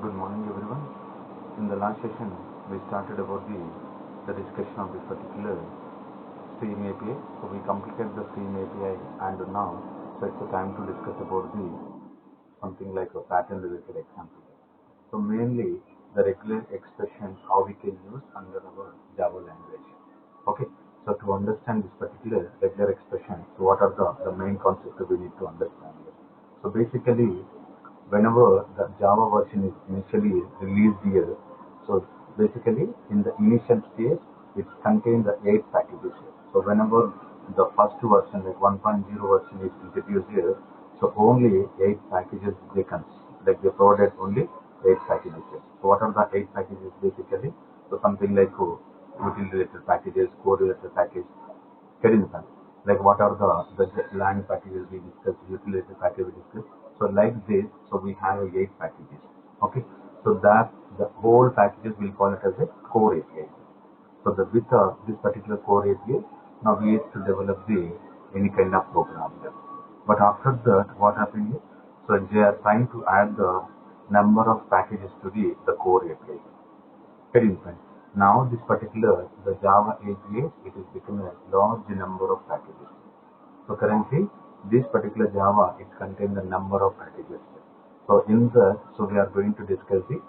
Good morning, everyone. In the last session, we started about the discussion of this particular Stream API. So we completed the Stream API, and now it's the time to discuss about something like a pattern-related example. So mainly the regular expressions how we can use under our Java language. Okay. So to understand this particular regular expression, so what are the main concepts that we need to understand? So basically, whenever the Java version is initially released here, so basically in the initial stage, it contains the 8 packages. So whenever the first version, like 1.0 version is introduced here, so only 8 packages they can, like they provided only 8 packages. So what are the 8 packages basically? So something like utility related packages, code related package, like what are the land packages we discussed, utility package we discussed. So like this, so we have 8 packages. Okay, so that the whole packages we call it as a core API. So with this particular core API, now we need to develop any kind of program there. But after that, what happened is, so they are trying to add the number of packages to the core API. Now this particular the Java API, it is becoming a large number of packages. So currently this particular Java, it contains a number of packages. So in that, so we are going to discuss the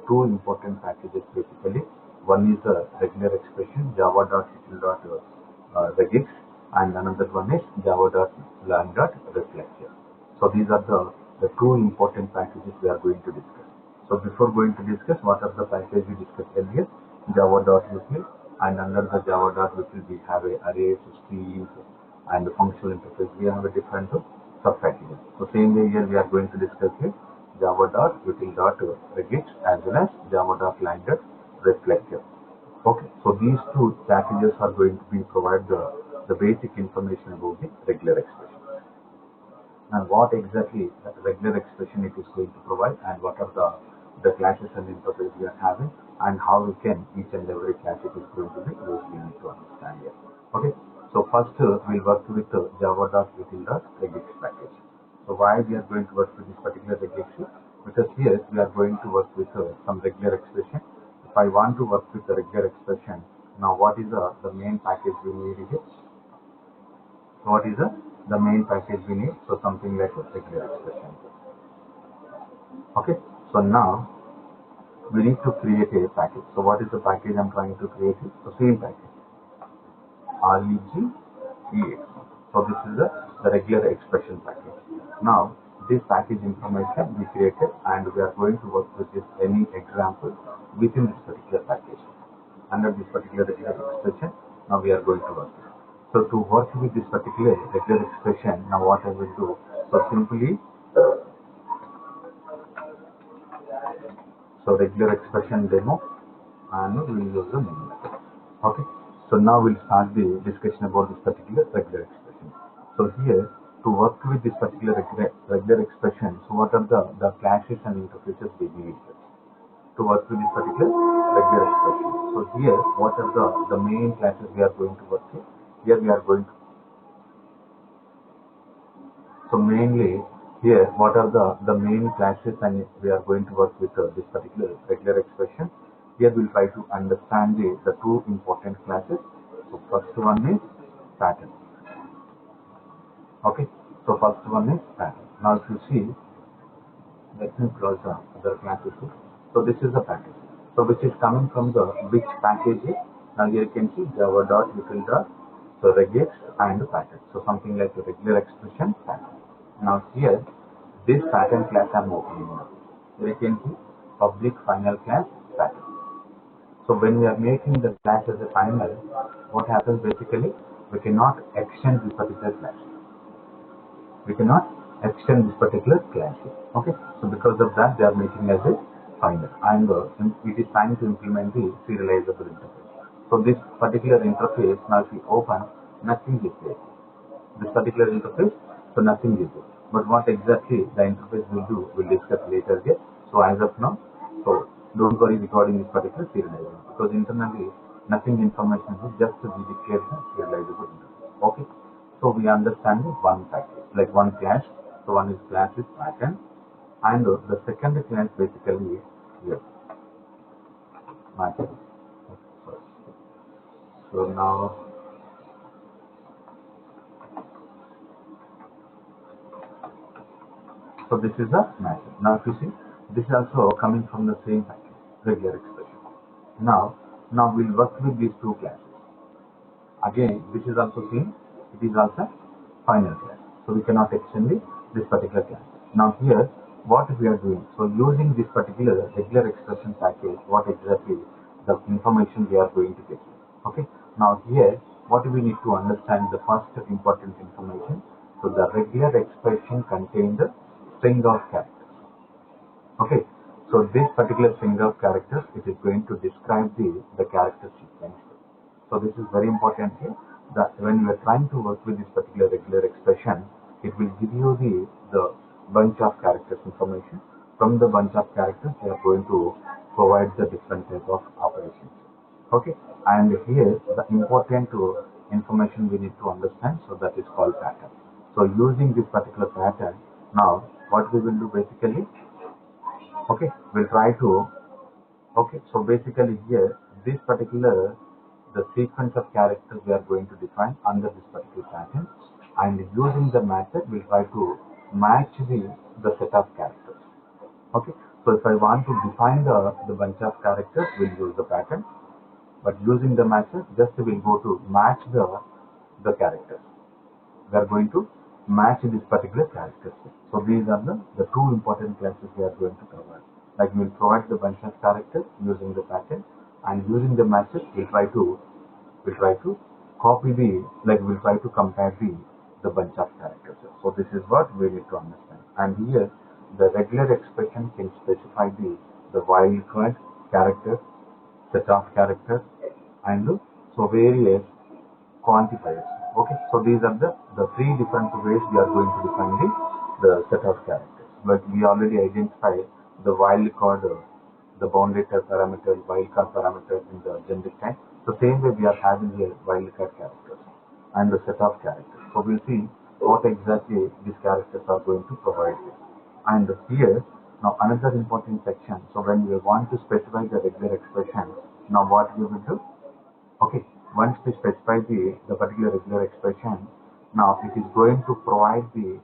two important packages basically. One is the regular expression java.util.regix, and another one is java.lang.reflector. So these are the two important packages we are going to discuss. So before going to discuss what are the packages we discussed earlier, java.util, and under the java.util we have arrays, streams, and the functional interface. We have a different sub-packages. So same way here we are going to discuss java.util.regix as well as java.lang.reflector. Okay, so these two packages are going to be provide the basic information about the regular expression. And what exactly the regular expression it is going to provide, and what are the classes and interface we are having, and how we can each and every class it is going to be used, we need to understand here. Okay, so first we'll work with java.util.regix package. So why we are going to work with this particular regix? Because here we are going to work with some regular expression. If I want to work with the regular expression, now what is the main package we need here? So what is the main package we need? So something like a regular expression. Okay, so now we need to create a package. So what is the package I'm trying to create? The same package, regex. So this is the regular expression package. Now this package information we created, and we are going to work with this any example within this particular package. Under this particular regular expression, now we are going to work. So to work with this particular regular expression, now what I will do? So simply, so regular expression demo, and we will use the main method. Okay. So now we'll start the discussion about this particular regular expression. So here, to work with this particular regular expression, so what are the classes and interfaces we need to work with this particular regular expression? So here, what are the main classes we are going to work with? Here we are going to, so mainly here what are the main classes, and we are going to work with this particular regular expression. Here we'll try to understand the two important classes. So first one is pattern. Okay, so first one is pattern. Now if you see, let me close the other classes. So this is the package. So which is coming from the which package is, now here you can see java.util. So regix and pattern. So something like a regular expression pattern. Now here, this pattern class I'm opening now. Here you can see public final class pattern. So when we are making the class as a final, what happens basically, we cannot extend this particular class. We cannot extend this particular class. Okay. So because of that, they are making as a final, and it is time to implement the serializable interface. So this particular interface, now if we open, nothing is there. This particular interface, so nothing is there. But what exactly the interface will do, we'll discuss later here. So as of now, so don't worry regarding this particular serializable, because internally nothing information is just to be declared the serializable interface. Okay. So we understand one package, like one class. So one is class is pattern, and the second class basically here matches. So now this is the match. Now if you see, this is also coming from the same package, regular expression. Now we'll work with these two classes. Again, this is also same, it is also final class. So we cannot extend this particular class. Now here, what we are doing, so using this particular regular expression package, what exactly the information we are going to get. Okay. Now here, what we need to understand the first important information. So the regular expression contains the string of characters. Okay. So this particular string of characters, it is going to describe the character sequence. So this is very important here, that when you are trying to work with this particular regular expression, it will give you the bunch of characters information. From the bunch of characters, we are going to provide the different type of operations. Okay, and here the important information we need to understand, so that is called pattern. So using this particular pattern, now what we will do basically, okay, we'll try to, okay, so basically here, this particular the sequence of characters we are going to define under this particular pattern, and using the method we'll try to match the set of characters. Okay, so if I want to define the bunch of characters, we'll use the pattern, but using the method, just we'll go to match the characters. We are going to match this particular characters. So these are the two important classes we are going to cover. Like we'll provide the bunch of characters using the pattern, and using the matches we'll try to copy we'll try to compare the bunch of characters. So this is what we need to understand. And here the regular expression can specify the wildcard characters, set of characters, and so various quantifiers. Okay, so these are the three different ways we are going to define the set of characters. But we already identified the wildcard, the bounded parameter, wildcard parameter in the generic type. So same way we are having here wildcard characters and the set of characters. So we'll see what exactly these characters are going to provide here. And here, now another important section. So when we want to specify the regular expression, now what we will do? Okay, once we specify the particular regular expression, now it is going to provide the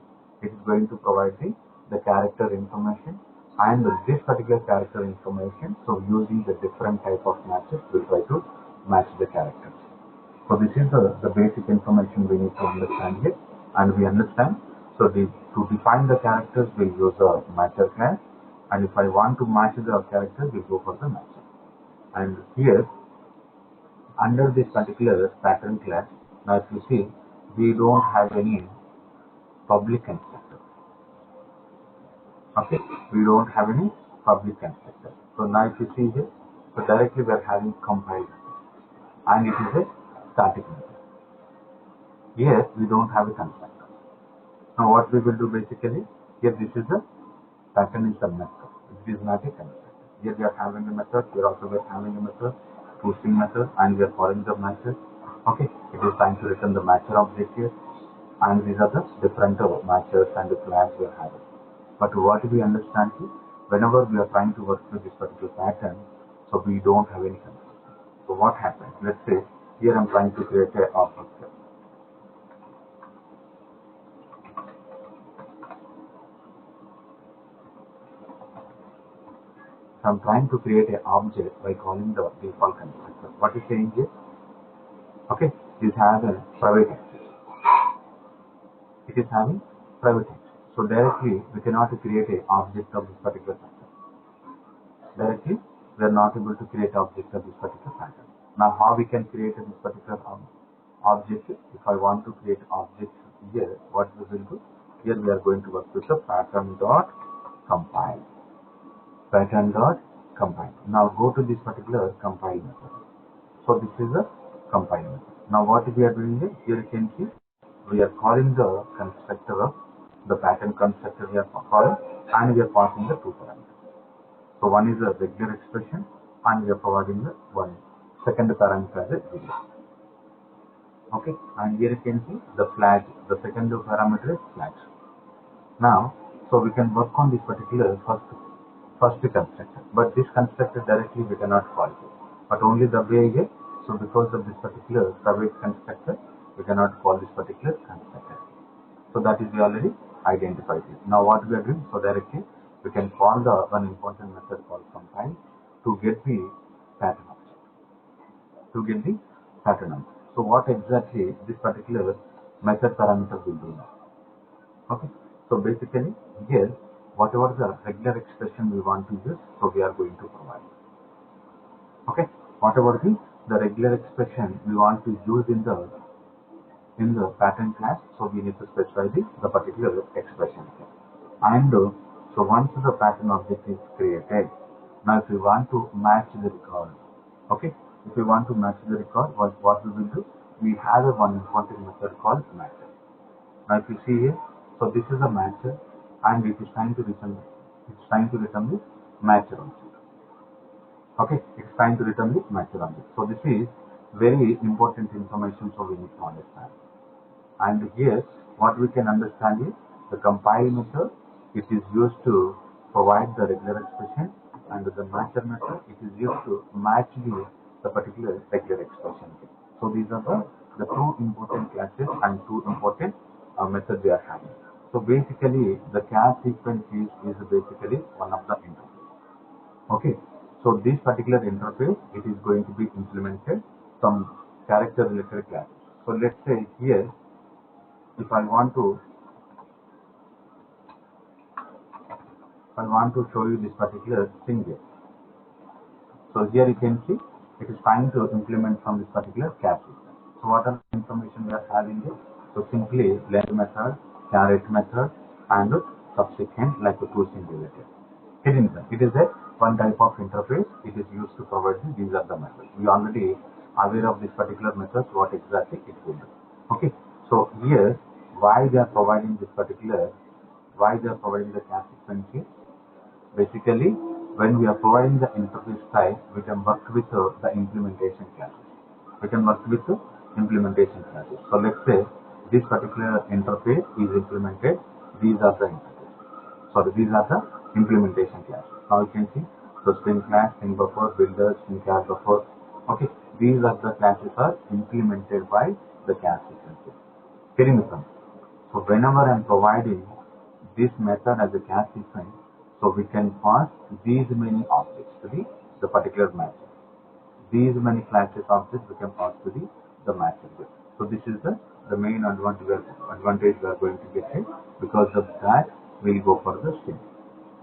character information, and this particular character information, so using the different type of matches, we'll try to match the characters. So this is the basic information we need to understand here, and we understand. So to define the characters, we'll use a matcher class, and if I want to match the characters, we'll go for the matcher. And here, under this particular pattern class, now if you see, we don't have any public constructor. Okay, we don't have any public constructor. So now if you see here, so directly we are having compiled, and it is a static method. Here we don't have a constructor. Now what we will do basically, here this is the pattern is the method. It is not a constructor. Here we are having a method, here also we are having a method, pushing method, and we are calling the matcher. Okay, it is time to return the matcher object here, and these are the different matchers and the flags we are having. But what we understand is, whenever we are trying to work with this particular pattern, so we don't have any constructor. So what happens? Let's say here I'm trying to create a object. So I'm trying to create an object by calling the default constructor. What is saying here? Okay, it has a private access. It is having private access. So directly we cannot create an object of this particular pattern. Directly we are not able to create object of this particular pattern. Now how we can create this particular object? If I want to create object here, what we will do? Here we are going to work with the pattern.compile. Pattern.compile. Now go to this particular compile method. So this is the compile method. Now what we are doing here? Here you can see we are calling the constructor of the pattern constructor we are calling, and we are passing the two parameters. So one is a regular expression, and we are providing the one second parameter as a video. Okay, and here you can see the flag, the second parameter is flags. Now, so we can work on this particular first first constructor. But this constructor directly we cannot call it. But only the way here, so because of this particular private constructor, we cannot call this particular constructor. So that is we already identified it. Now what we are doing, so directly we can call the one important method called compile to get the pattern object. To get the pattern object. So what exactly this particular method parameter will do now? Okay. So basically here whatever the regular expression we want to use, so we are going to provide. Okay. Whatever the regular expression we want to use in the pattern class, so we need to specify the particular expression here. And so once the pattern object is created, now if we want to match the record, okay, if we want to match the record, what we will do, we have a one important method called matcher. Now if you see here, so this is a matcher and it is trying to return the matcher object. Okay, it's trying to return the matcher object. So this is very important information, so we need to understand. And here what we can understand is the compile method, it is used to provide the regular expression, and the matcher method, it is used to match the particular regular expression. So these are the two important classes and two important methods we are having. So basically the class sequence is basically one of the interface. Okay, so this particular interface, it is going to be implemented some character related classes. So let's say here, if I want to show you this particular thing here. So here you can see it is trying to implement from this particular class. So what are the information we are having here? So simply length method, caret method, and subsequent like the two singulated. It is a one type of interface. It is used to provide these are the methods. We already aware of this particular methods, what exactly it will do. Okay. So here why they are providing the class sequence here? Basically, when we are providing the interface type, we can work with the implementation classes. So let's say this particular interface is implemented. These are the implementation classes. Now you can see so string class, string buffer, builder, string class buffer. Okay, these are the classes are implemented by the class sequence. Getting it? So whenever I am providing this method as a class sequence, so we can pass these many objects to the particular matcher. These many classes objects we can pass to the matcher. So this is the main advantage we are going to get here. Because of that, we will go for the string.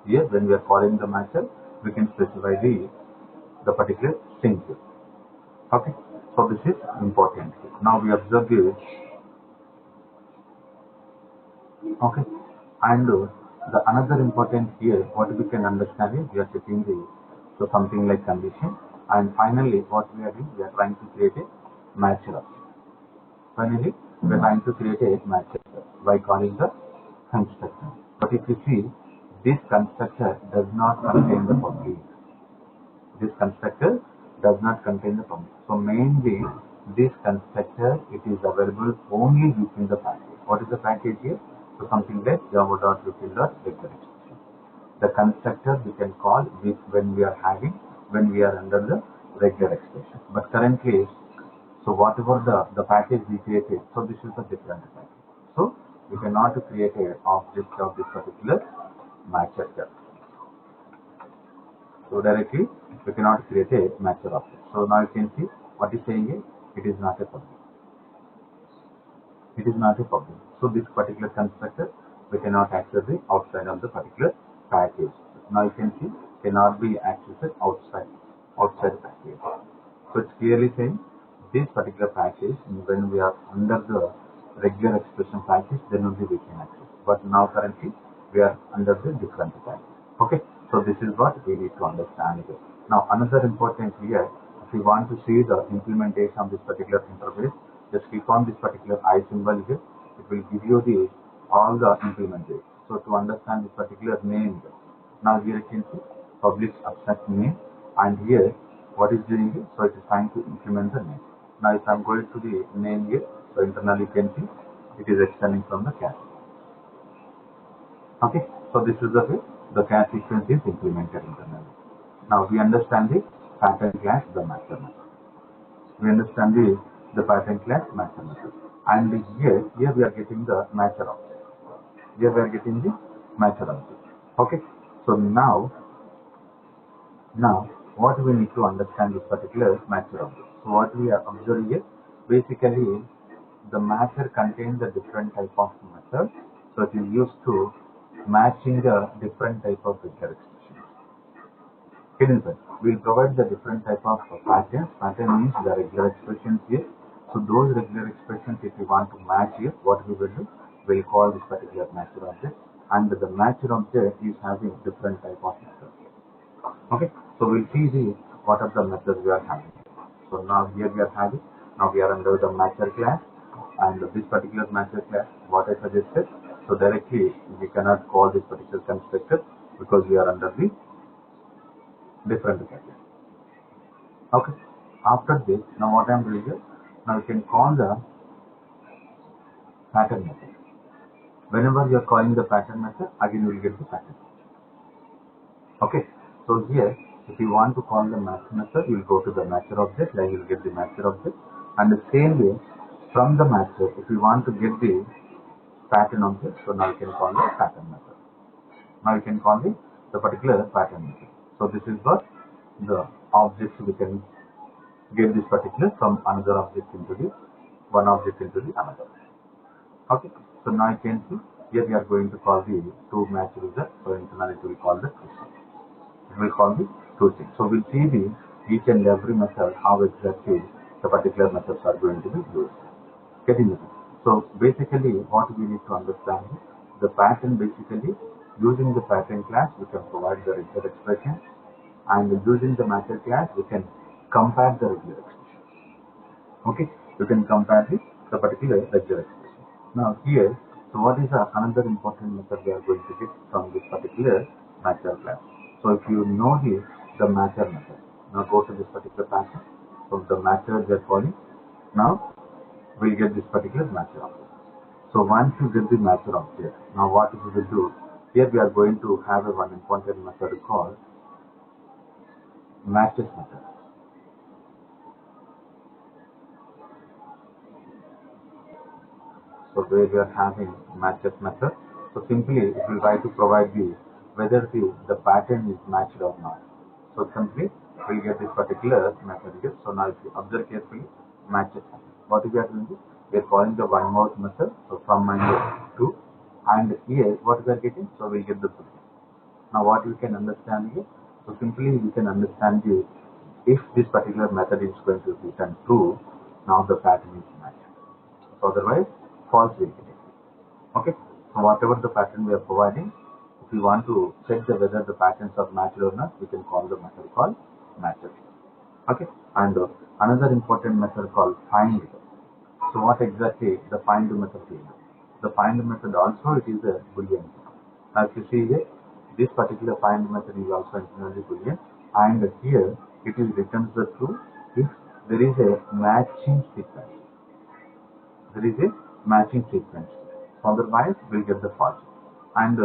Here, when we are calling the matcher, we can specify the particular string here. Okay, so this is important. Now we observe this. Okay, and the another important here, what we can understand is we are checking so something like condition, and finally what we are doing, we are trying to create a matcher object. Finally, we are trying to create a matcher by calling the constructor. But if you see, this constructor does not contain the public. So mainly this constructor, it is available only within the package. What is the package here? So something like java.util.regular expression. The constructor we can call when we are under the regular expression. But currently, so whatever the package we created, so this is a different package. So we cannot create an object of this particular matcher. So directly we cannot create a matcher object. So now you can see what is saying here, it is not a public. So this particular constructor we cannot access it outside of the particular package. Now you can see cannot be accessed outside package. So it's clearly saying this particular package, when we are under the regular expression package, then only we can access. But now currently we are under the different package. Okay, so this is what we need to understand here. Now another important here, if you want to see the implementation of this particular interface, just click on this particular I symbol here. It will give you all the implementation. So to understand this particular name, now here you can see public abstract name, and here what is doing here, so it is trying to implement the name. Now if I am going to the name here, so internally you can see it is extending from the class. Okay, so this is the way the cache sequence is implemented internally. Now we understand the pattern class, the matcher method. We understand the pattern class, matcher method. And here we are getting the matcher object. Here we are getting the matcher object. Okay. So now what we need to understand this particular matcher object. So what we are observing here, basically the matcher contains the different type of method. So it is used to matching the different type of vector expressions. We'll provide the different type of patterns. Pattern means the regular expressions here. So those regular expressions, if we want to match here, what we will do, we'll call this particular matcher object, and the matcher object is having different type of methods. Okay, so we'll see what are the methods we are having. So now here we are having, now we are under the matcher class, and this particular matcher class, what I suggested, so directly we cannot call this particular constructor because we are under the different classes. Okay, after this, now what I am doing here, now you can call the pattern method. Whenever you are calling the pattern method, again you will get the pattern. Okay, so here if you want to call the matcher method, you will go to the matcher object, then you will get the matcher object, and the same way from the matcher, if you want to get the pattern object, so now you can call the pattern method. Now you can call the particular pattern method. So this is what the objects we can get this particular from another object into the one object into the another. Okay, so now you can see here we are going to call the two match result. So internally it will call the two. It will call the two things. So we'll see the each and every method how exactly the particular methods are going to be used. Getting it? So basically what we need to understand is the pattern. Basically using the pattern class we can provide the regular expression, and using the matcher class we can compare the regular expression. Okay, you can compare the particular regular expression. Now here, so what is another important method we are going to get from this particular matcher class? So if you know the matcher method, now go to this particular pattern. So the matcher we are calling, now we'll get this particular matcher object. So once you get the matcher object, now what we will do, here we are going to have one important method called matches method. So where we are having matches method, so simply it will try to provide whether the pattern is matched or not. So simply we will get this particular method here. So now if you observe carefully, matches method. What we are doing is we are calling the one more method. So from -2, and here what we are getting, so we get the boolean. Now what we can understand here, so simply we can understand if this particular method is going to return true, now the pattern is matched. So otherwise false will get it. Okay, so whatever the pattern we are providing, if we want to check whether the patterns are matched or not, we can call the method called matcher. Okay, and another important method called find. So what exactly the find method is? The find method also it is a boolean. As you see here, this particular find method is also internally boolean, and here it is returns the true if there is a matching sequence. There is a matching sequence. Otherwise, we'll get the false. And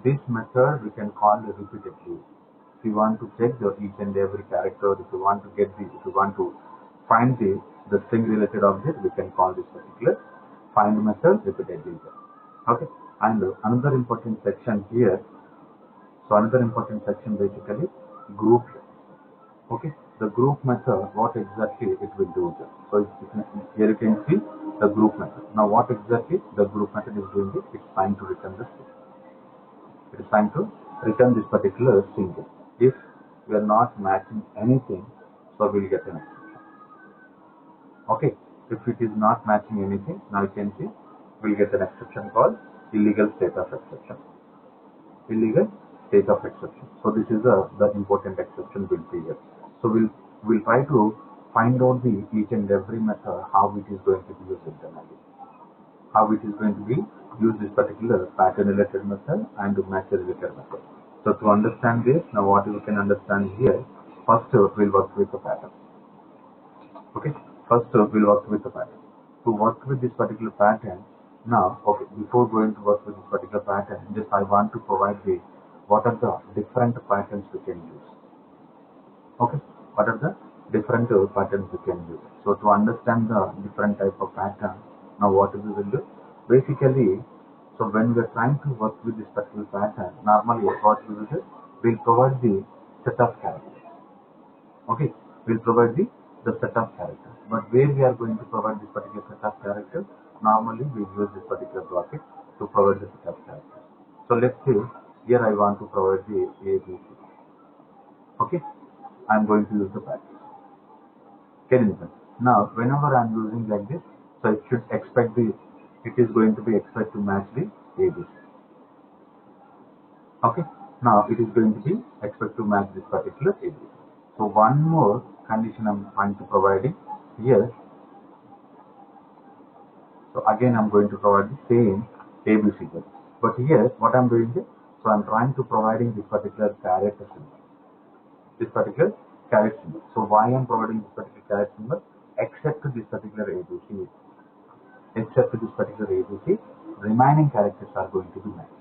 this method we can call repeatedly. If you want to check each and every character, if you want to find the string related object, we can call this particular find method repeatedly. Okay. And another important section here. So another important section basically group. Okay. The group method, what exactly it will do here. So here you can see the group method. Now what exactly the group method is doing is it's trying to return the string. It is trying to return this particular string. If we are not matching anything, so we'll get an exception. Okay. If it is not matching anything, now you can see we'll get an exception called illegal state of exception. Illegal state of exception. So this is the important exception we'll see here. So we'll try to find out each and every method how it is going to be used internally. How it is going to be used this particular pattern related method and matcher related method. So to understand this, now what we can understand here, first we'll work with the pattern. Okay, first we'll work with the pattern. To work with this particular pattern, now okay, before going to work with this particular pattern, just I want to provide what are the different patterns we can use. Okay, what are the different patterns we can use? So to understand the different type of pattern, now what we will do? Basically, so when we are trying to work with this particular pattern, normally what we will do? We'll provide the set of characters. Okay, we'll provide the set of characters. But where we are going to provide this particular set of characters, normally we use this particular bracket to provide the set of characters. So let's say here I want to provide the ABC. Okay, I'm going to use the pattern. Can you now whenever I'm using like this, so it should expect it is going to be expect to match the ABC. Okay, now it is going to be expect to match this particular ABC. So one more condition I'm trying to providing here. So again I'm going to provide the same ABC, but here what I'm doing is, so I'm trying to providing this particular character symbol. This particular caret symbol. So why I'm providing this particular caret symbol? Except this particular ABC, remaining characters are going to be matched.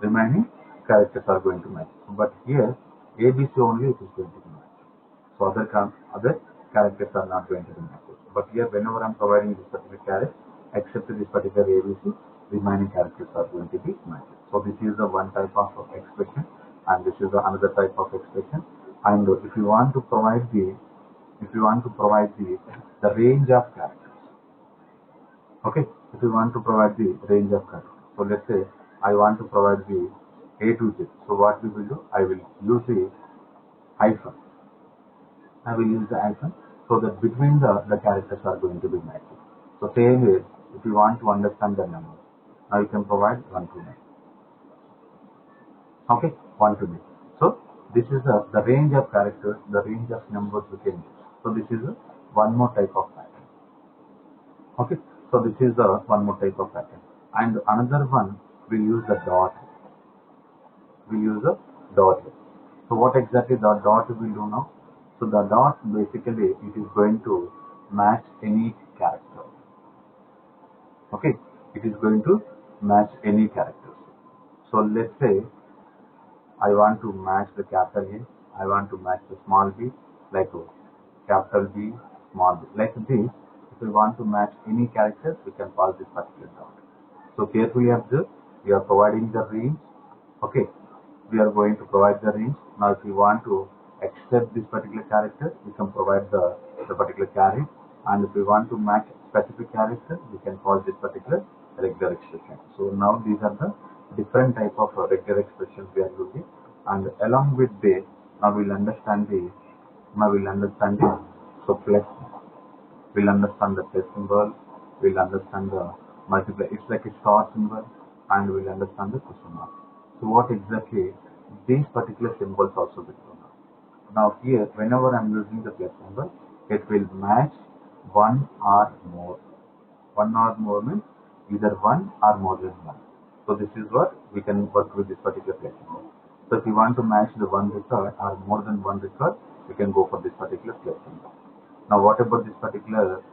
Remaining characters are going to match. But here ABC only it is going to be matched. So other characters are not going to be matched. But here whenever I'm providing this particular caret, except this particular ABC, remaining characters are going to be matched. So this is the one type of expression, and this is the another type of expression. And if you want to provide the range of characters, okay, if you want to provide the range of characters, so let's say I want to provide the A to Z. So what we will do? I will use the hyphen. I will use the hyphen so that between the characters are going to be matched. So same way, if you want to understand the number, now you can provide 1 to 9. Okay, 1 to 9. So this is the range of characters, the range of numbers we can use. So this is one more type of pattern. Okay, so this is the one more type of pattern. And another one, we use the dot. We use a dot. So what exactly the dot will do now? So the dot basically it is going to match any character. Okay, it is going to match any characters. So let's say I want to match the capital A, I want to match the small b, like capital B, small b, like this. If we want to match any character, we can pass this particular dot. So carefully observe, we are providing the range. Okay, we are going to provide the range. Now if you want to accept this particular character, we can provide the particular caret. And if we want to match specific character, we can call this particular regular expression. So now these are the different type of regular expressions we are using, and along with this, now we'll understand the so plus, we'll understand the plus symbol, we'll understand the multiply. It's like a star symbol, and we'll understand the question mark. So what exactly these particular symbols also will do now. Now here, whenever I'm using the plus symbol, it will match one or more. One or more means either one or more than one. So this is what we can work with this particular plus symbol. So if you want to match the one record or more than one record, you can go for this particular plus symbol. Now what about this particular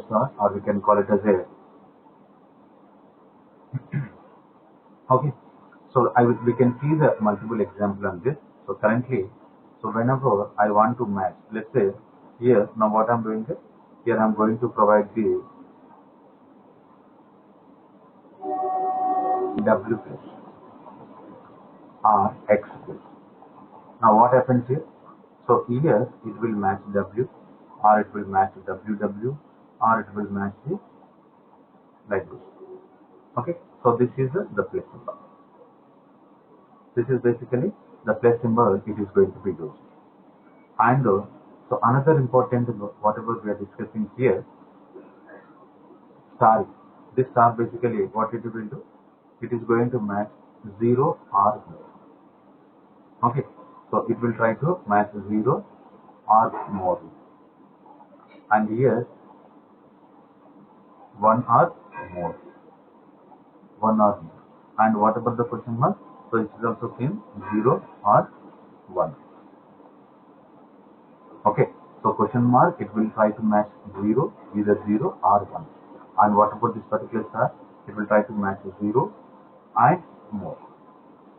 star, or we can call it as a okay. So we can see the multiple example on this. So currently, so whenever I want to match, let's say here, now what I'm doing is, here I'm going to provide the W plus or X plus. Now what happens here? So here it will match W, or it will match WW, or it will match the like this. Okay, so this is the plus symbol. This is basically the plus symbol it is going to be used. And so another important, whatever we are discussing here, star. This star basically what it will do? It is going to match 0 or more. Okay, so it will try to match 0 or more. And here 1 or more. 1 or more. And what about the question mark? So it is also same 0 or 1. Okay, so question mark it will try to match 0, either 0 or 1. And what about this particular star? It will try to match 0 and more.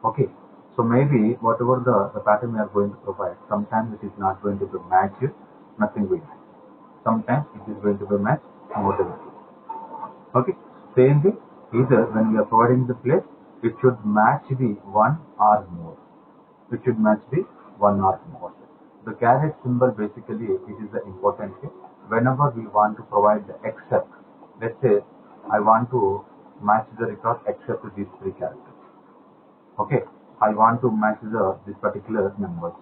Okay, so maybe whatever the pattern we are going to provide, sometimes it is not going to be matched, nothing will match. Sometimes it is going to be matched more than two. Okay, same thing, either when we are providing the place, it should match the one or more. It should match the one or more. The caret symbol basically it is the important thing. Whenever we want to provide the except, let's say I want to match the record except these three characters. Okay, I want to match this particular numbers.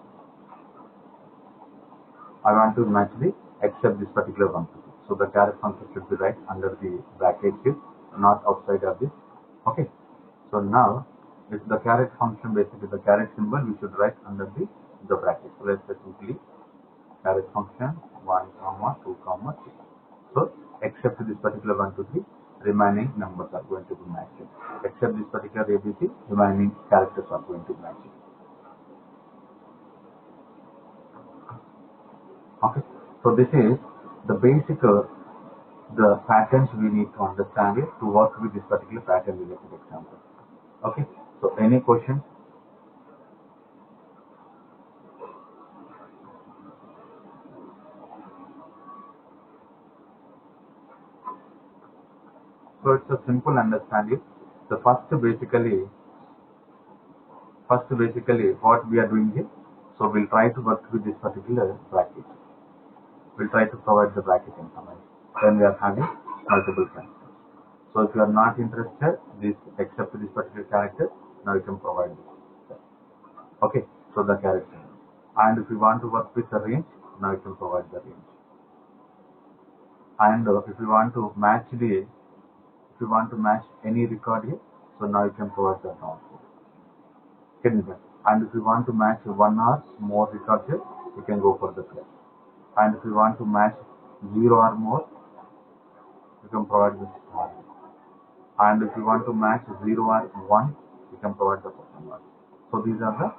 I want to match the except this particular one. So the caret function should be right under the bracket here, not outside of this. Okay. So now if the caret function basically the caret symbol we should write under the bracket. So let's say simply caret function 1, 2, 3. So except this particular 1, 2, 3, remaining numbers are going to be matched. Except this particular ABC, remaining characters are going to match it. Okay, so this is the basic the patterns we need to understand it to work with this particular pattern related example. Okay, so any questions? So it's a simple understanding. The first basically what we are doing here. So we'll try to work with this particular bracket. We'll try to provide the bracket information. Then we are having multiple characters. So if you are not interested, except this particular character, now you can provide this. Okay, so the character. And if you want to work with the range, now you can provide the range. And if you want to match any record here, so now you can provide that also. And if you want to match one or more records here, you can go for the plus. And if you want to match 0 or more, you can provide this star. And if you want to match 0 or 1, you can provide the question mark. So these are the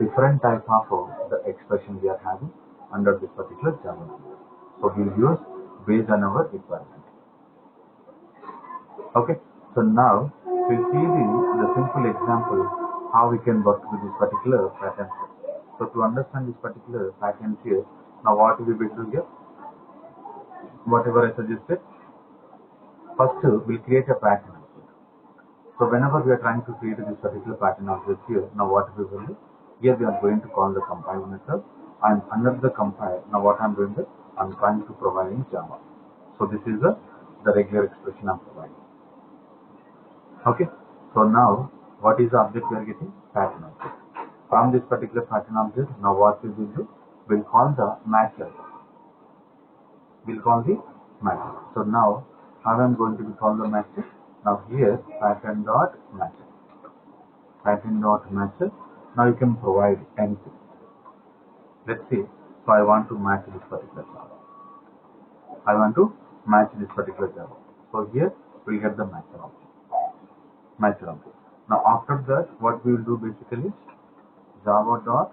different types of the expression we are having under this particular geometry. So we'll use based on our requirement. Okay, so now we'll see the simple example how we can work with this particular pattern. So to understand this particular pattern here, now what we will do here, whatever I suggested, first we'll create a pattern. So whenever we are trying to create this particular pattern object here, now what we will do, here we are going to call the compile method, and under the compile, now what I'm doing is, I'm trying to provide in Java. So this is the regular expression I'm providing. Okay, so now what is the object we are getting? Pattern object. From this particular pattern object, now what we will do, we'll call the matcher. We'll call the matcher. So now how I'm going to be call the matcher? Now here pattern dot matcher. Pattern dot matcher. Now you can provide anything. Let's see. So I want to match this particular Java. I want to match this particular Java. So here we'll get the matcher object. Now after that, what we will do basically, Java dot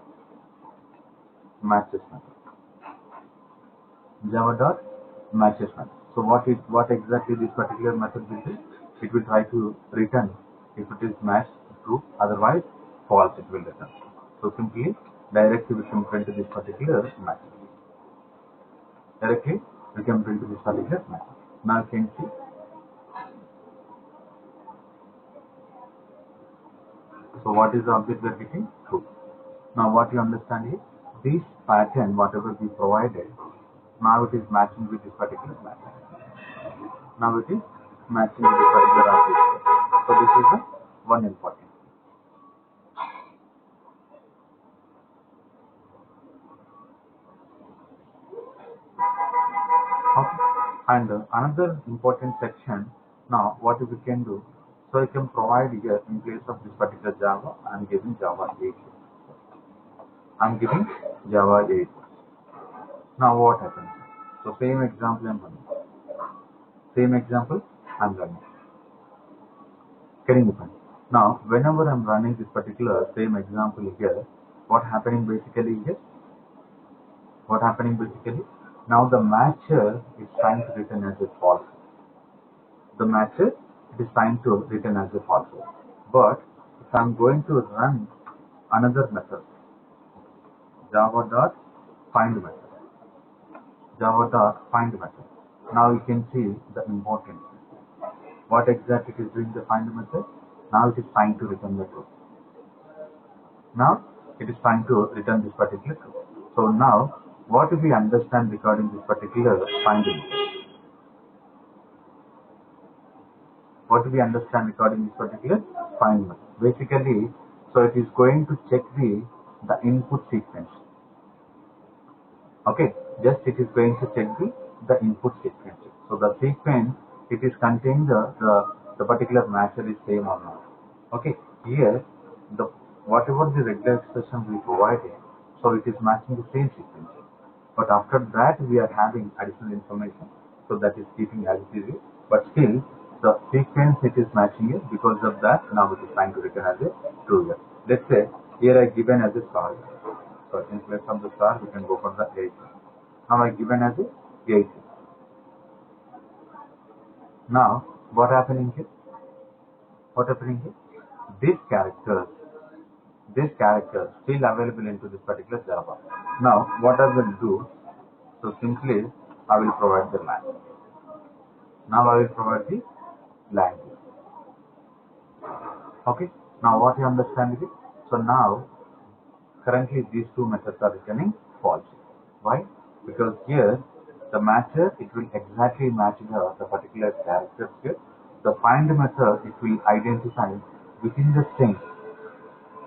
matches method. Java dot matches method. So what exactly this particular method will do? It will try to return if it is matched true, otherwise false it will return. So simply directly we can print this particular method. Directly we can print this particular method. Now you can see. So what is the object we are getting? True. Now what you understand is, this pattern, whatever we provided, now it is matching with this particular pattern. Now it is matching with this particular object. So this is the one important. Okay. And another important section, now what we can do, so I can provide here in place of this particular Java, I am giving Java 8. I am giving Java 8. Now what happens? So same example I am running. Same example I am running. Getting the point. Now whenever I am running this particular same example here, what happening basically here? What happening basically? Now the matcher is trying to return as a false. The matcher is trying to return as a false. But if So I'm going to run another method, java.find method. Java.find method. Now you can see the importance. What exactly it is doing the find method? Now it is trying to return the true. Now it is trying to return this particular true. So now what do we understand regarding this particular find method? What do we understand regarding this particular find method? Basically, so it is going to check the input sequence. Okay, just it is going to check the input sequence. So the sequence, it is containing the particular matcher is same or not. Okay, here the whatever the regular expression we provided, so it is matching the same sequence. But after that we are having additional information, so that is keeping as it is. But still the sequence it is matching it. Because of that, now it is trying to return as a true here. Let's say here I given as a star. So in place of the star, we can go for the 8. Now I given as a 8. Now what happening here? What happening here? These characters still available into this particular Java. Now what I will do? So simply I will provide the line. Now I will provide the language. Okay. Now what you understand is it? So now currently these two methods are returning false. Why? Because here the matcher, it will exactly match the particular characters here. The find method, it will identify within the string,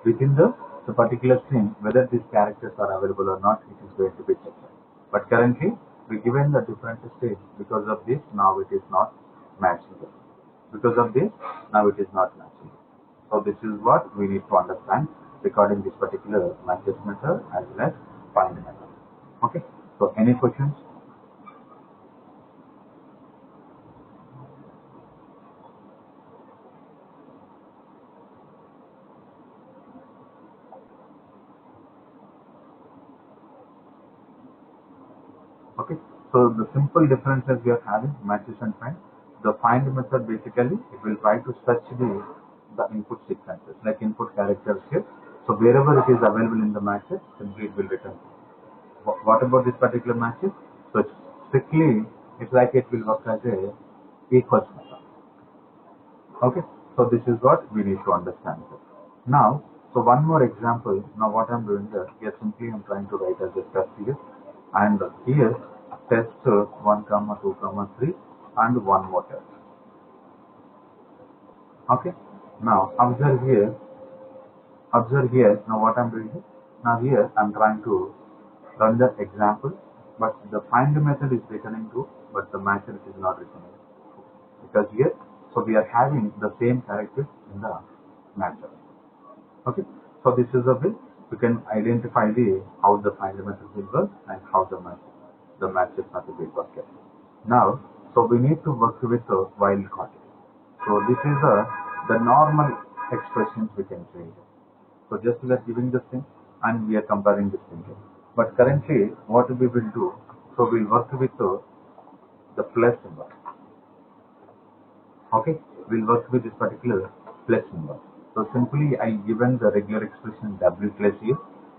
within the particular string, whether these characters are available or not. It is going to be checked. But currently we given the different stage. Because of this, now it is not matching it. Because of this, now it is not matching. So this is what we need to understand regarding this particular matches method as well as find method. Okay. So any questions? Okay. So the simple differences we are having matches and find. The find method basically it will try to search the input sequences like input characters here. So wherever it is available in the matches, simply it will return. What about this particular matches? So it's strictly it's like it will work as a equals method. Okay. So this is what we need to understand. Now, so one more example. Now what I'm doing here simply I'm trying to write as a test here, and here test 1, 2, 3, and one more test. Okay. Now observe here. Now what I'm doing here. Now here I'm trying to run the example, but the find method is returning true, but the matcher is not returning because here. So we are having the same characters in the matcher. Okay, so this is the way we can identify how the find method will work and how the matches method will work. Now, so we need to work with the while context. So this is the normal expressions we can say. So just we are giving this thing and we are comparing this thing. But currently, what we will do? So we'll work with the plus symbol. Okay, we'll work with this particular plus symbol. So simply I given the regular expression W plus here.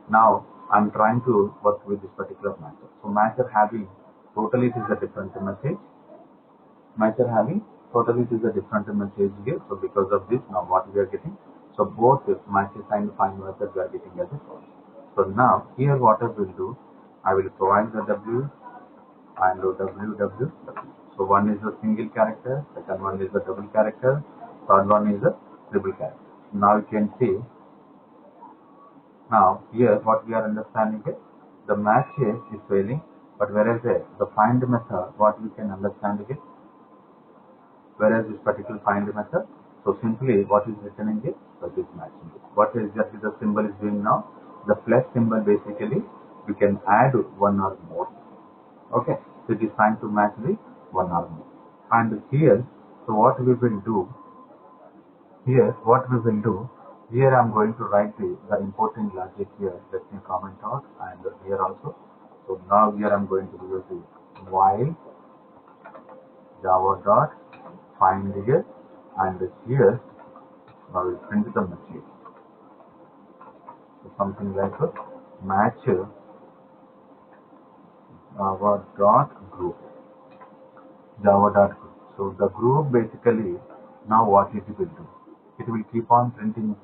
Now I'm trying to work with this particular matcher. So matcher having totally it is a different message. Matcher having totally it is a different message here. So because of this, now what we are getting? So both matches and find method we are getting as a false. So now here what I will do? I will provide the W and W. So one is a single character, second one is a double character, third one is a triple character. Now you can see, now here what we are understanding is the match is failing, but whereas the find method, what we can understand is, whereas this particular find method, so simply what is returning is, so it is matching it. What is just the symbol is doing now? The plus symbol basically, we can add one or more. Okay, so it is trying to match the one or more. And here, so what we will do, here I'm going to write the important logic here. Let me comment out and here also. So now here I'm going to use the while java dot find here, and here Now we'll print the message. So something like a match our dot group, Java dot group. So the group basically, now what it will do? It will keep on printing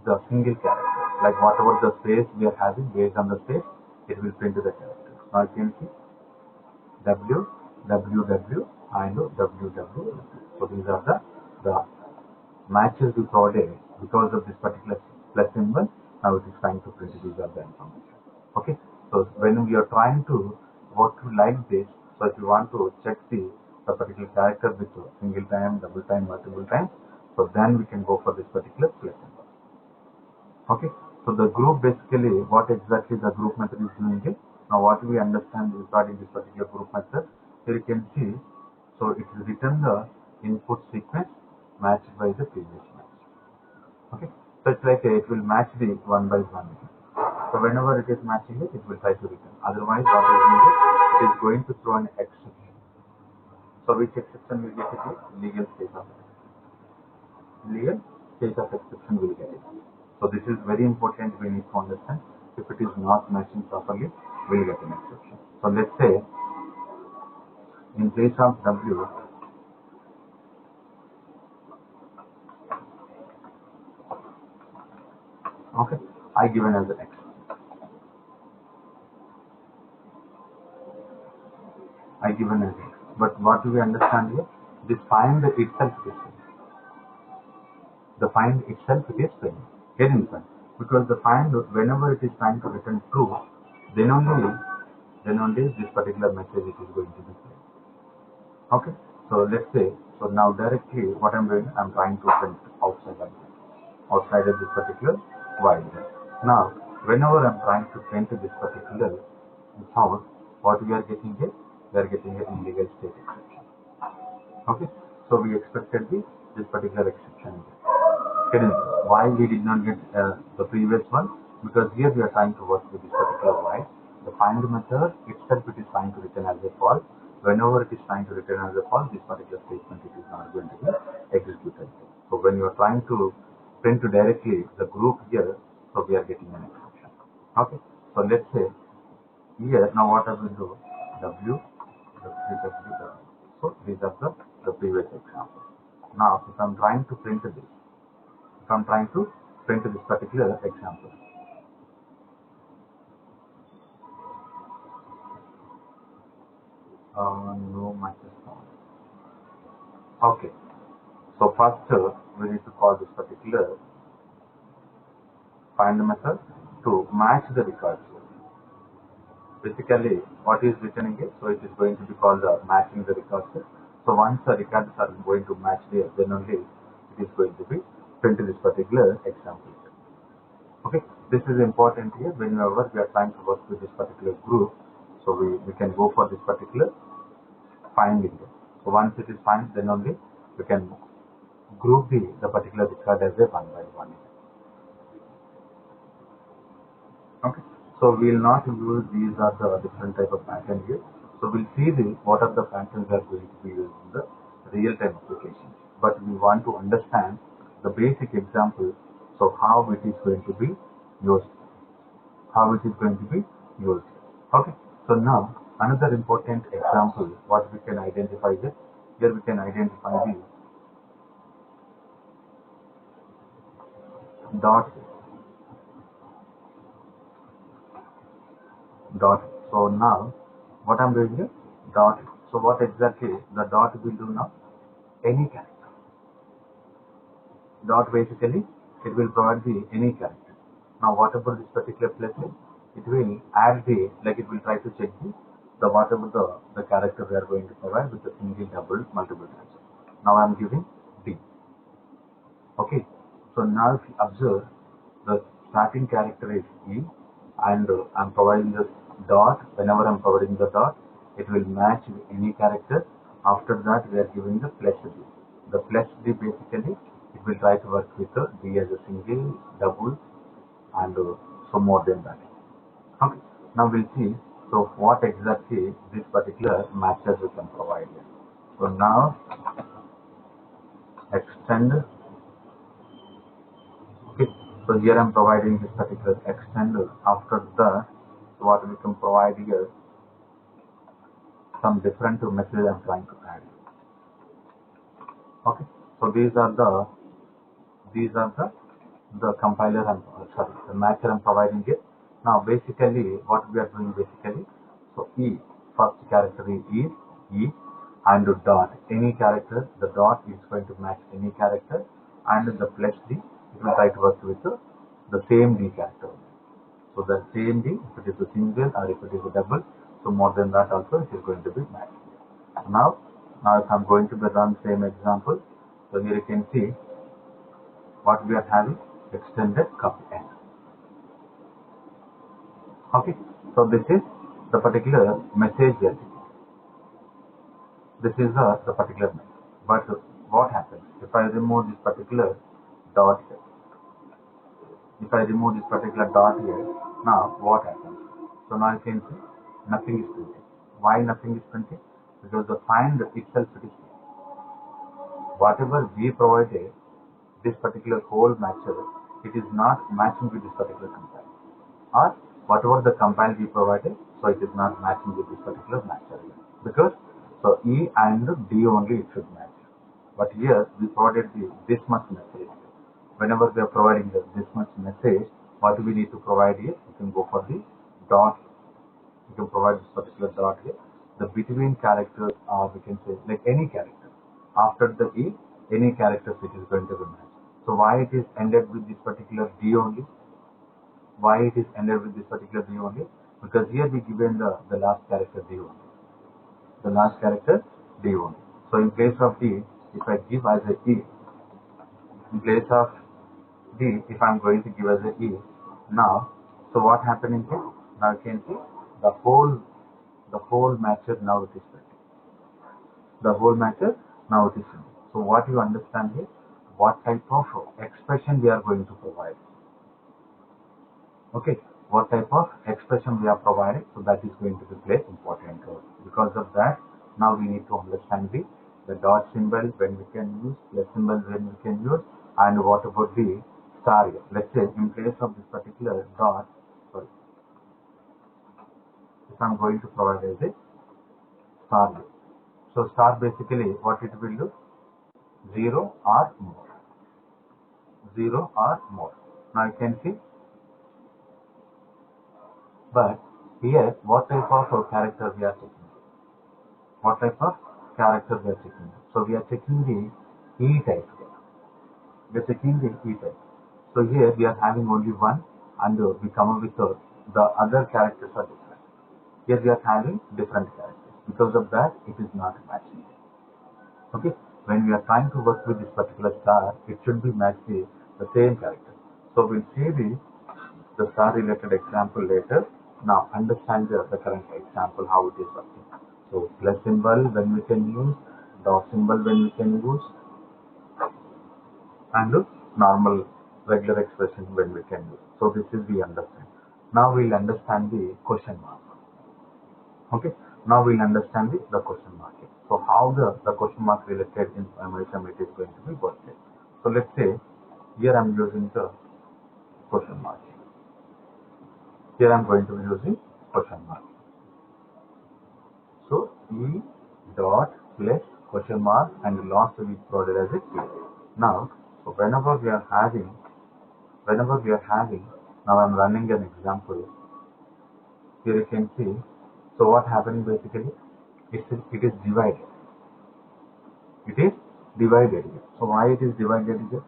the single character. Like whatever the space we are having, based on the space, it will print the character. Now you can see W, W, W, and W, W. So these are the matches we provided because of this particular plus symbol. Now it is trying to print these are the information. Okay. So when we are trying to work like this, so if you want to check the particular character with single time, double time, multiple times, so then we can go for this particular plus symbol. Okay. So the group basically, what exactly the group method is doing it. Now what we understand regarding this particular group method, here you can see, so it is written the input sequence matched by the previous match. Okay. So it's like it will match the one by one. So whenever it is matching it, it will try to return. Otherwise, what is doing it is going to throw an exception. So which exception will get it? Legal state of exception. Legal state of exception will get it. So this is very important. We need to understand. If it is not matching properly, we will get an exception. So let's say in place of W, okay, I given as an X. I given as X. But what do we understand here? This find itself is the find itself is plain. Hidden find. Because the find, whenever it is trying to return true, then only this particular message it is going to be plain. Okay. So let's say, so now directly what I'm doing, I'm trying to print outside of this particular while. Now, whenever I'm trying to print this particular sound, what we are getting here, we are getting an illegal state exception. Okay. So we expected this particular exception. Why we did not get the previous one? Because here we are trying to work with this particular while. The find method itself it is trying to return as a false. Whenever it is trying to return as a false, this particular statement it is not going to be executed. So when you are trying to print directly the group here, so we are getting an exception. Okay. So let's say here now what I will do W. So these are the previous example. Now if I am trying to print this. I'm trying to print this particular example. No matches found. Okay. So first we need to call this particular find method to match the records. Basically, what is returning it? So it is going to be called matching the records. So once the records are going to match there, then only it is going to be print this particular example. Okay, this is important here whenever we are trying to work with this particular group. So we can go for this particular find window. So once it is found, then only we can group the particular record as a one by one. Okay, so we will not use these are the different type of patterns here. So we'll see what are the patterns are going to be used in the real time applications. But we want to understand the basic example. So how it is going to be used. How it is going to be used. Okay. So now another important example, what we can identify is here we can identify the dot. So now what I'm doing here dot. So what exactly the dot will do now? Any character. Dot basically it will provide any character. Now whatever this particular place is, it will add like it will try to check the whatever the character we are going to provide with the single, double, multiple times. Now I am giving D. Okay. So now if you observe the starting character is E and I am providing the dot. Whenever I am providing the dot, it will match with any character. After that we are giving the plus D. The plus D basically it will try to work with the D as a single, double and so more than that. Okay. Now we'll see so what exactly this particular matches we can provide here. So now extend So here I'm providing this particular extender. After that, what we can provide here, some different message I'm trying to add. Okay. So these are the compiler and the matcher I'm providing here. Now basically what we are doing basically, so E, first character is E and dot, any character, the dot is going to match any character, and the plus D, it will try to work with the same D character. So the same D, if it is a single or if it is a double, so more than that also it is going to be matched. Now if I'm going to run same example, so here you can see what we are having, extended copy n. Okay, so this is the particular message here. This is the particular message. But what happens if I remove this particular dot here? If I remove this particular dot here, now what happens? So now you can see nothing is printed. Why nothing is printed? Because the find itself it is whatever we provided, this particular whole matcher, it is not matching with this particular compile. Or whatever the compile we provided, so it is not matching with this particular matcher. Because so E and D only it should match. But here we provided this much message. Whenever we are providing this much message, what we need to provide here, you can go for the dot. You can provide this particular dot here. The between characters, or we can say like any character. After the E, any characters which is going to be matched. So why it is ended with this particular D only? Why it is ended with this particular D only? Because here we given the last character D only. The last character D only. So in place of D, if I give as a E, in place of D, if I'm going to give as a E, now, so what happening here? Now you can see the whole matcher now it is printed. The whole matcher now it is printed. So what you understand here, what type of expression we are going to provide. Okay, what type of expression we are providing, so that is going to be play important role. Because of that, now we need to understand the dot symbol when we can use, plus symbol when we can use, and what about the star here. Let's say in place of this particular dot, sorry, if I'm going to provide as a star here. So star basically what it will do, 0 or more. 0 or more. Now you can see. But here, what type of character we are checking? What type of character we are checking? So we are checking the E type. We are checking the E type. So here we are having only one, and we come up with the other characters are different. Here we are having different characters. Because of that, it is not matching. Okay. When we are trying to work with this particular star, it should be matching the same character. So we'll see the star related example later. Now understand the current example, how it is working. So plus symbol when we can use, dot symbol when we can use, and normal regular expression when we can use. So this is we understand. Now we'll understand the question mark. Okay. Now we'll understand the question mark. So how the question mark related in primary sum it is going to be worked. So let's say here I'm using the question mark. Here I'm going to be using question mark. So E dot plus question mark, and last we provided as a key. Now, so whenever we are having, now I'm running an example. Here you can see. So what happening basically? It is divided. It is divided here. So why it is divided here?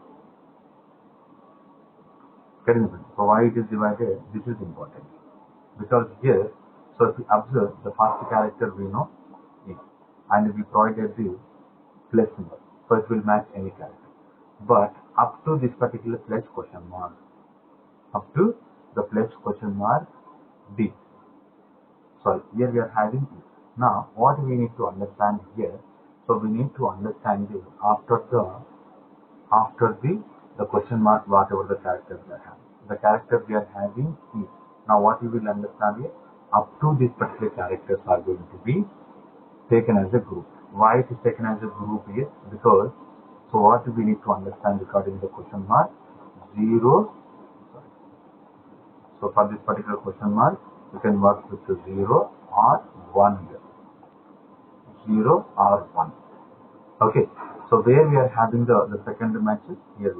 So why it is divided? This is important. Because here, so if we observe the first character we know E, and we provided the plus symbol, so it will match any character. But up to this particular plus question mark, up to the plus question mark D. Sorry, here we are having E. Now, what we need to understand here, so we need to understand the after the question mark, whatever the characters we are having. The character we are having E. Now what we will understand here, up to this particular characters are going to be taken as a group. Why it is taken as a group here? Because, so what we need to understand regarding the question mark, 0 So for this particular question mark, you can work with the 0 or 1 here. 0 or 1. Okay. So where we are having the second matches, here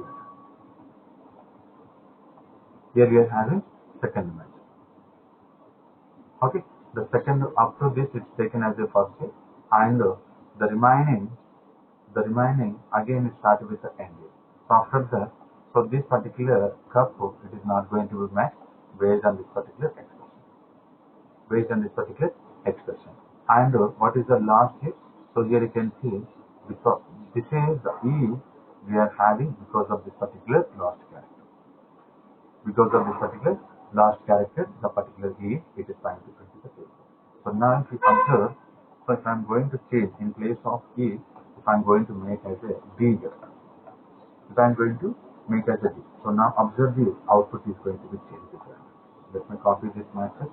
we are having second match. Okay. The second, after this it's taken as a first step, and the remaining again is started with the end. So after that, so this particular cup, it is not going to be matched based on this particular expression. And what is the last step? So here you can see, because this is the E we are having because of this particular last character. Because of this particular last character, the particular E, it is trying to print the table. So now if you observe, so if I am going to change in place of E, if I am going to make as a D here. If I am going to make as a D. So now observe the output is going to be changed here. Let me copy this matrix.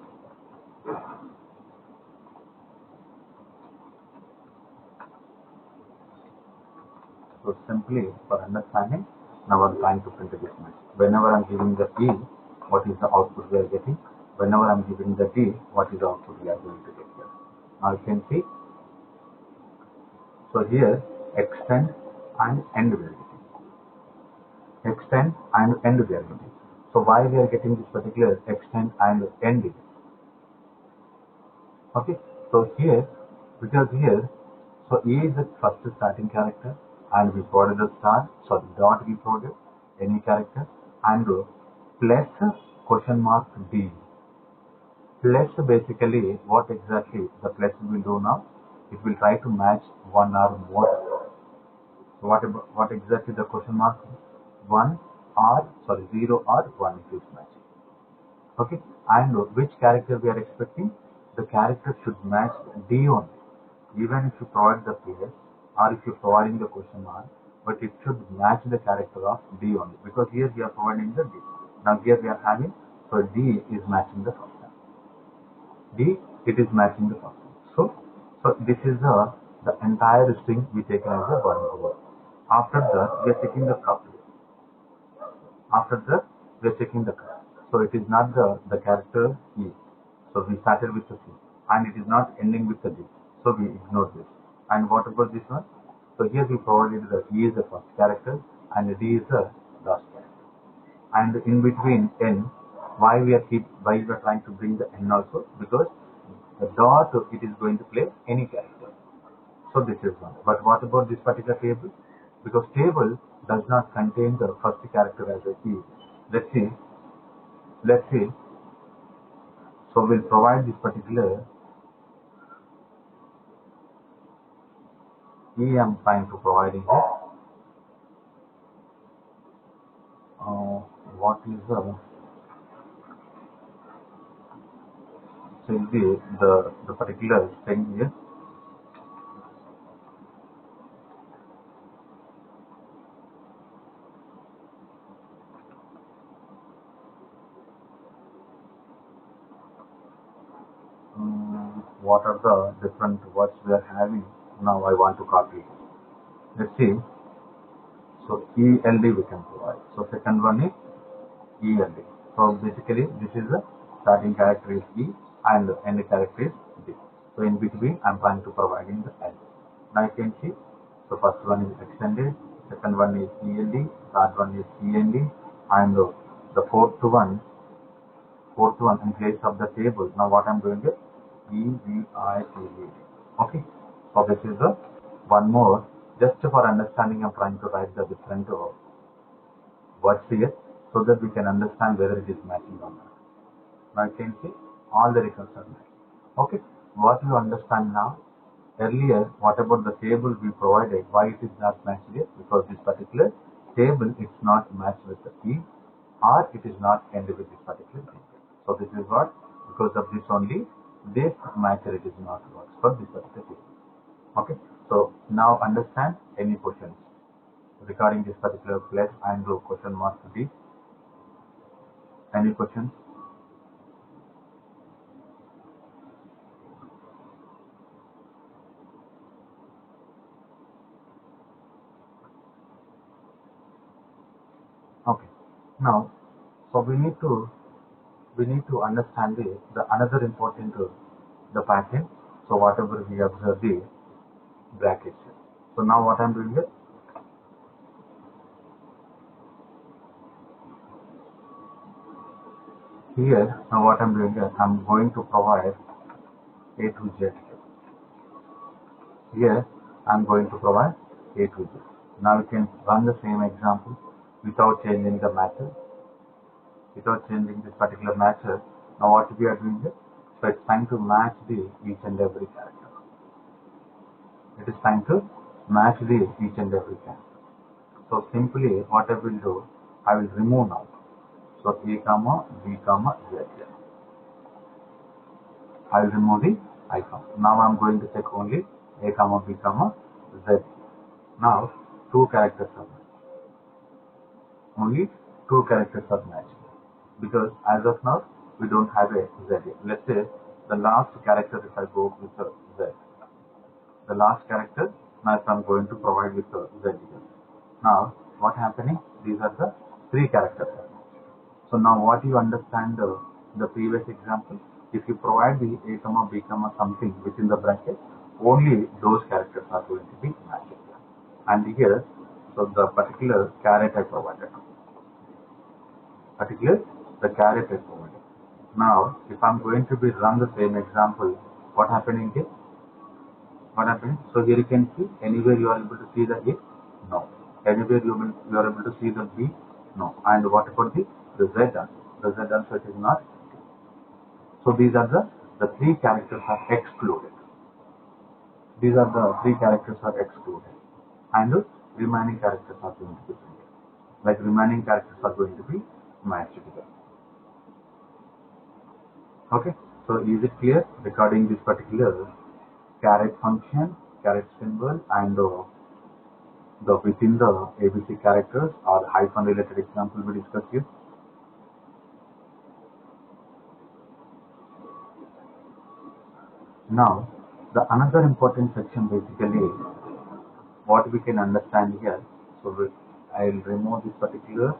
So simply for understanding, now I am trying to print this matrix. Whenever I am giving the E, what is the output we are getting? Whenever I am giving the D, what is the output we are going to get here? Now you can see. So here, extend and end we are getting. Extend and end we are getting. So why we are getting this particular extend and end? Okay. So here, because here, so E is the first starting character, and we provided the star, so dot we provided any character, and plus question mark D. Plus basically what exactly the plus will do now? It will try to match one or more. So what exactly the question mark? 0 or 1 it is matching. Okay, and which character we are expecting? The character should match D only. Even if you provide the PS or if you providing the question mark, but it should match the character of D only, because here we are providing the D. Now here we are having, so D is matching the first one. D, it is matching the first one. So this is the entire string we take as a 1 over. After that, we are taking the couple. After that, we are checking the cup. So it is not the character E. So we started with the C. And it is not ending with the D. So we ignore this. And what about this one? So here we provided that E is the first character and D is the last character. And in between N, why we are trying to bring the N also? Because the dot, it is going to play any character. So this is one. But what about this particular table? Because table does not contain the first character as a E. Let's see. So we'll provide this particular E I'm trying to provide here. What is the particular thing here? What are the different words we are having? Now I want to copy. Let's see. So ELD we can provide. So second one is ELD. So basically this is the starting character is E and the end character is D. So in between I'm trying to providing the L. Now you can see. So first one is extended, second one is ELD, third one is END, and the fourth one in place of the table. Now what I'm doing is EVITD. Okay. So this is the one more. Just for understanding, I'm trying to write the different words here so that we can understand whether it is matching or not. Now you can see all the results are matching. Okay. What you understand now? Earlier, what about the table we provided? Why it is not matched here? Because this particular table is not matched with the E, or it is not ended with this particular thing. So this is what, because of this only, this matcher it is not works for this particular table. Okay. So now understand any questions regarding this particular plus and question mark D. Any questions? Okay. Now, so we need to we need to understand the another important the pattern. So whatever we observe the brackets. So now what I'm doing is here. Now what I'm doing is I'm going to provide A to Z. Here I'm going to provide A to Z. Now you can run the same example without changing the method, without changing this particular method. Now what we are doing is, so it's time to match the each and every character. It is time to match the each and every character. So simply what I will do, I will remove now. So A comma B comma Z. I will remove the icon. Now I am going to check only A comma B comma Z. Now two characters are matched. Only two characters are matched. Because as of now we don't have a Z. Let's say the last character, if I go with the Z. The last character, now I'm going to provide with the Z here. Now what happening? These are the three characters. So now what you understand the previous example, if you provide the A comma B comma something within the bracket, only those characters are going to be matched. And here, so the particular caret I provided. The caret I provided. Now if I'm going to be run the same example, what happening here? What happening? So here you can see anywhere you are able to see the A? No. Anywhere you are able to see the B? No. And what about the Z answer? The Z answer is not. So these are the three characters are excluded. These are the three characters are excluded. And the remaining characters are going to be printed. Like remaining characters are going to be matched together. Okay. So is it clear regarding this particular caret function, caret symbol, and the within the ABC characters or hyphen related example we discussed here? Now the another important section basically what we can understand here. So I will remove this particular,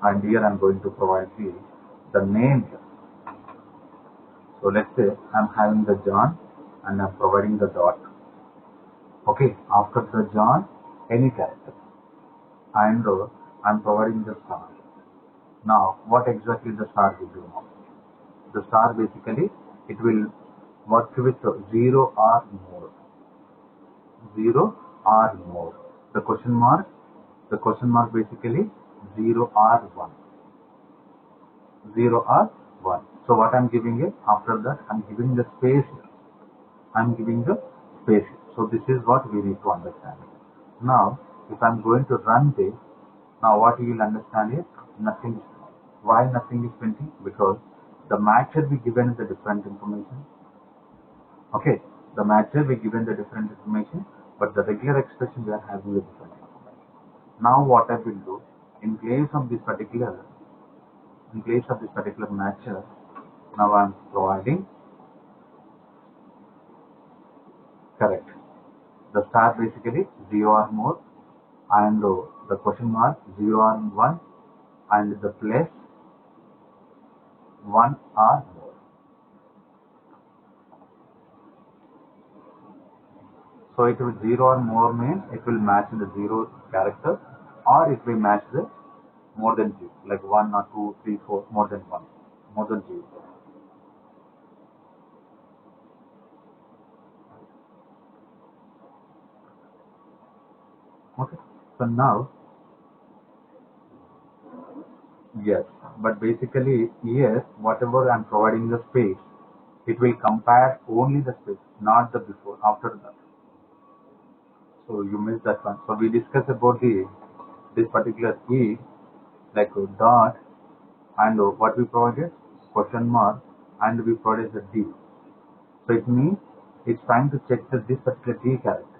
and here I am going to provide the name here. So let's say I am having the John and I am providing the dot. Okay, after the John, any character, and I am providing the star. Now what exactly the star will do now? The star basically it will work with 0 or more. 0 or more. The question mark basically 0 or 1. 0 or 1. So what I am giving it, after that I am giving the space. I am giving the space. So this is what we need to understand. Now if I am going to run this, now what you will understand is nothing is. Why nothing is printing? Because the match will be given the different information. Okay, the match will be given the different information, but the regular expression we are having the different information. Now what I will do, in place of this particular matcher, now I am providing correct. The star basically 0 or more, and the question mark 0 or 1, and the place 1 or more. So it will 0 or more means it will match the 0 character, or it will match the more than 0, like 1 or 2, 3, 4, more than 1, more than 0. Okay, so now, yes, but basically here, whatever I am providing the space, it will compare only the space, not the before, after that. So you missed that one. So we discussed about this particular E, like dot, and what we provided, question mark, and we provided the D. So it means it's trying to check this particular D character.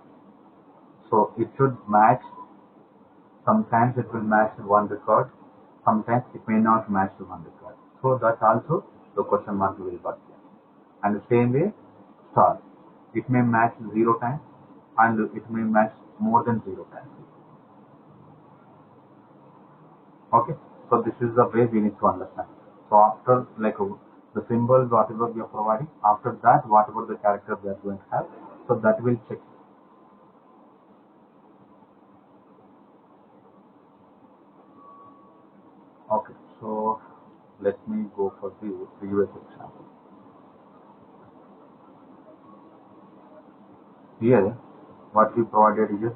So it should match. Sometimes it will match one record, sometimes it may not match to one record. So that also the question mark will work. And the same way, star. It may match 0 times and it may match more than 0 times. Okay, so this is the way we need to understand. So after the symbol whatever we are providing, after that whatever the character we are going to have, so that will check. Okay, so let me go for the previous example. Here, what we provided here.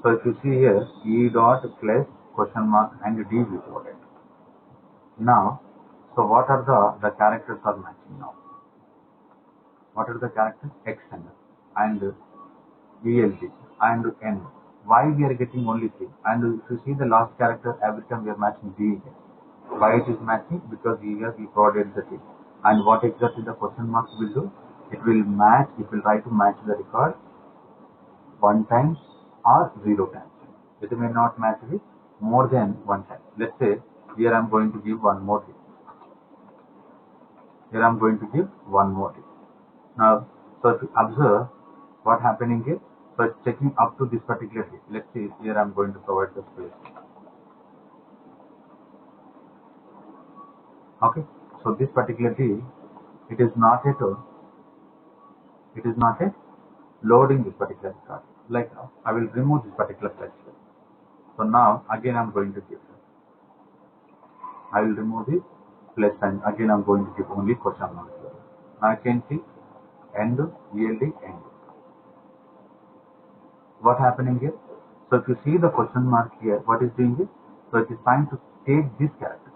So if you see here, E dot plus question mark and D we provided. Now, so what are the characters are matching now? What are the characters? X and ELD and N. Why we are getting only 3? And if you see the last character, every time we are matching D again. Why it is matching? Because here we provided the T. And what exactly the question mark will do? It will match, it will try to match the record 1 times or 0 times. It may not match with more than 1 time. Let's say here I am going to give one more. Here I am going to give one more. Now, so if you observe what happening here, so it's checking up to this particular D. Let's see, here I am going to provide the space. Okay, so this particular D, it is not yet loading this particular record. Like I will remove this particular flex. So now again I am going to give. I will remove this plus and again I am going to give only question mark. Now I can see end, ELD, end. What happening here? So if you see the question mark here, what is doing it? So it is trying to take these characters.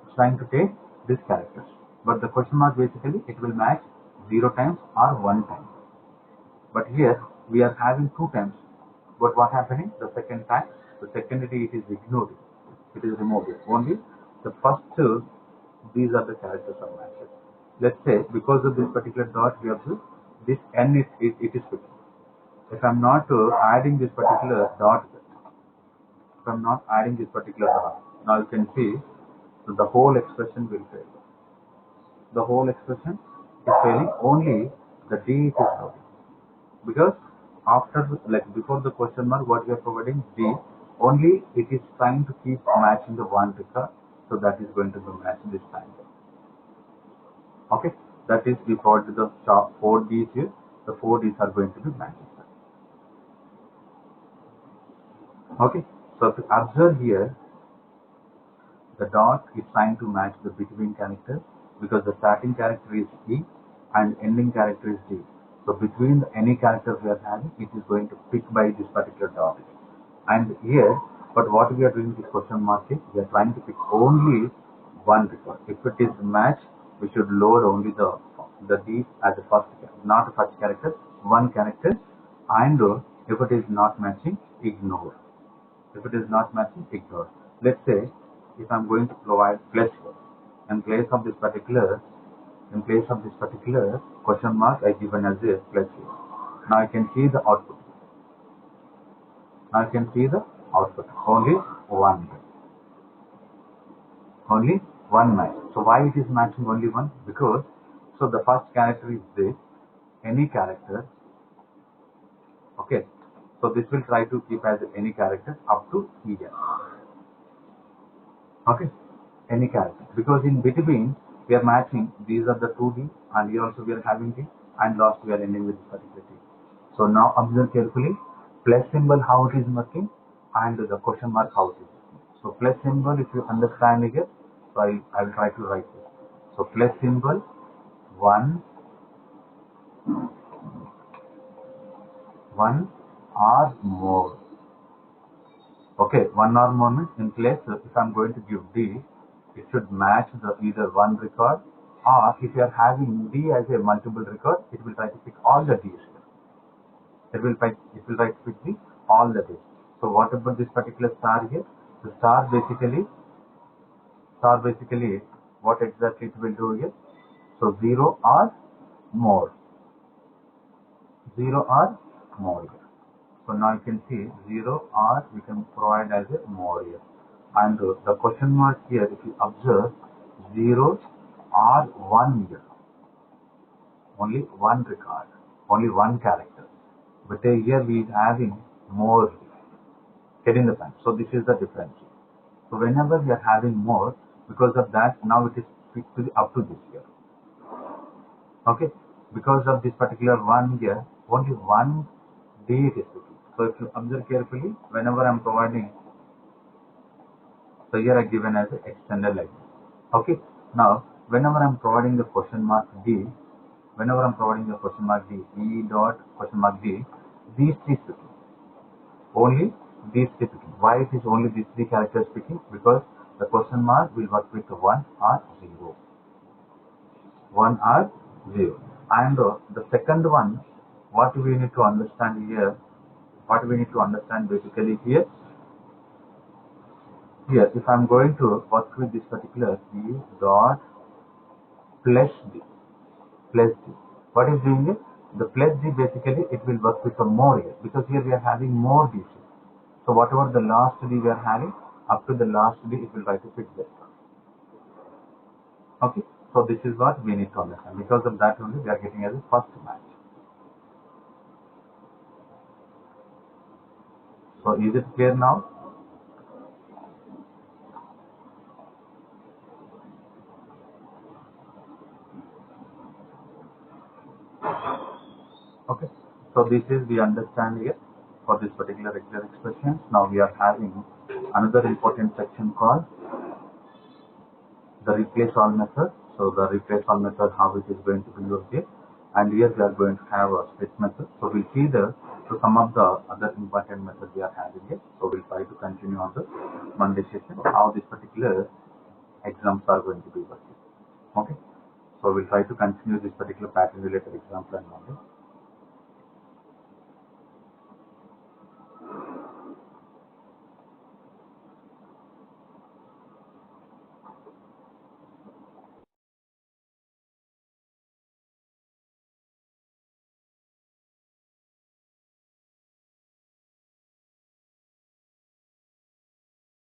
It's trying to take these characters. But the question mark basically it will match 0 times or 1 time. But here we are having 2 times. But what happening? The second time, the second D it is ignored. It is removed. Only the first two, these are the characters are matched. Let's say because of this particular dot we have to, this N it is fixed. If I am not adding this particular dot, now you can see so the whole expression will fail. The whole expression is failing. Only the D is loading. Because after before the question mark what we are providing D, only it is trying to keep matching the one record, so that is going to be matched this time. Okay, that is we provided the 4 Ds here. The 4 Ds are going to be matched. Okay, so if you observe here, the dot is trying to match the between characters because the starting character is E and ending character is D. So between any characters we are having, it is going to pick by this particular dot. And here, but what we are doing this question mark is we are trying to pick only one record. If it is match, we should load only the D as the first, not the first character, one character, and if it is not matching, ignore. If it is not matching, ignore. Let's say if I am going to provide plus in place of this particular question mark I given as a plus here. Now I can see the output. Only one match. So why it is matching only one? Because so the first character is this, any character. Okay, so this will try to keep as any character up to EN. Okay, any character, because in between we are matching these are the 2D and here also we are having D and last we are ending with this particular D. So now observe carefully plus symbol how it is working and the question mark how it is working. So plus symbol if you understand it, so I will try to write this. So plus symbol 1 or more. Okay, 1 or more means in place if I am going to give D, it should match the either one record, or if you are having D as a multiple record, it will try to pick all the Ds. It will try to pick all the Ds. So what about this particular star here? The star basically what exactly it will do here? So 0 or more. 0 or more here. So now you can see 0 or we can provide as a more here. And the question mark here, if you observe 0 or 1 here, only one record, only one character. But here we are having more. Getting the point. So this is the difference. So whenever we are having more, because of that, now it is fixed to up to this year. Okay, because of this particular 1 year, only one day it is picking. So if you observe carefully, whenever I am providing, so here I given as an extended like this. Okay, now whenever I am providing the question mark D, whenever I am providing the question mark D, E dot question mark D, these three picking. Only these three picking. Why it is only these three characters picking? Because the question mark will work with 1 or 0. 1 or 0. And the second one, what we need to understand here, what we need to understand basically here, if I am going to work with this particular E dot plus D, what is doing it? The plus D basically it will work with some more here, because here we are having more D. So whatever the last D we are having, up to the last D it will try to fit that. Okay, so this is what we need to understand. Because of that only we are getting as a first match. So is it clear now? Okay, so this is the understanding here for this particular regular expression. Now we are having another important section called the replace all method. So the replace all method, how it is going to be used here, and here we are going to have a split method. So we'll see some of the other important methods we are having here. So we'll try to continue on the Monday session how this particular exams are going to be working. Okay, so we'll try to continue this particular pattern related example on Monday.